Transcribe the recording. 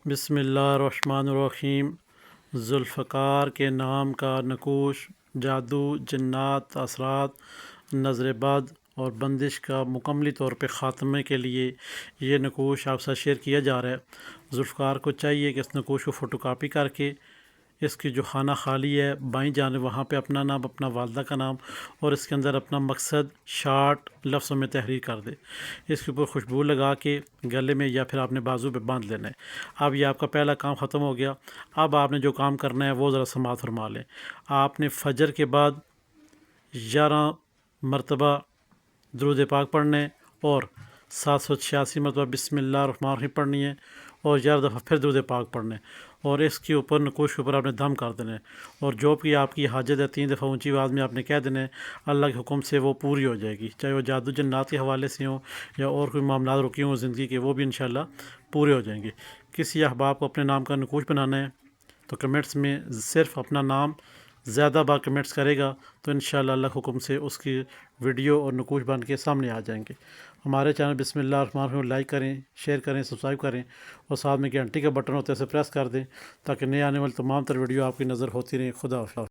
बिस्मिल्लाहिर्रहमानिर्रहीम। ज़ुल्फ़कार के नाम का नकूश जादू, जन्नात, असरात, नज़र बद और बंदिश का मुकम्मली तौर पे ख़ात्मे के लिए ये नकूश आपसे शेयर किया जा रहा है। ज़ुल्फ़कार को चाहिए कि इस नकूश को फ़ोटोकॉपी करके इसकी जो खाना खाली है बाईं जानिब वहाँ पे अपना नाम, अपना वालदा का नाम और इसके अंदर अपना मकसद शार्ट लफ्ज़ों में तहरीर कर दे। इसके ऊपर खुशबू लगा के गले में या फिर आपने बाजू पे बांध लेना है। अब ये आपका पहला काम ख़त्म हो गया। अब आपने जो काम करना है वो ज़रा समाअत फरमा लें। आपने फ़जर के बाद 11 मरतबा दुरूद पाक पढ़ने और 786 मरतबा बिस्मिल्लाहिर्रहमानिर्रहीम पढ़नी है और 11 दफ़ा फिर दुरूद पाक पढ़ने और इसके ऊपर नकूश के ऊपर आपने दम कर देना है और जो भी आपकी हाजत है 3 दफ़ा ऊंची आवाज़ में आपने कह देना है। अल्लाह के हुक्म से वो पूरी हो जाएगी, चाहे वो जादू जन्नात के हवाले से हो या और कोई मामला रुके हों ज़िंदगी के, वो भी इंशाल्लाह पूरे हो जाएंगे। किसी अहबाब को अपने नाम का नकूश बनाना है तो कमेंट्स में सिर्फ अपना नाम ज़्यादा बार कमेंट्स करेगा तो इंशाल्लाह अल्लाह के हुक्म से उसकी वीडियो और नकूश बन के सामने आ जाएंगे। हमारे चैनल बिस्मिल्लाहिर्रहमानिर्रहीम लाइक करें, शेयर करें, सब्सक्राइब करें और साथ में घंटी का बटन होता है उसे प्रेस कर दें ताकि नए आने वाली तमाम तर वीडियो आपकी नज़र होती रहे। खुदा हाफ़िज़।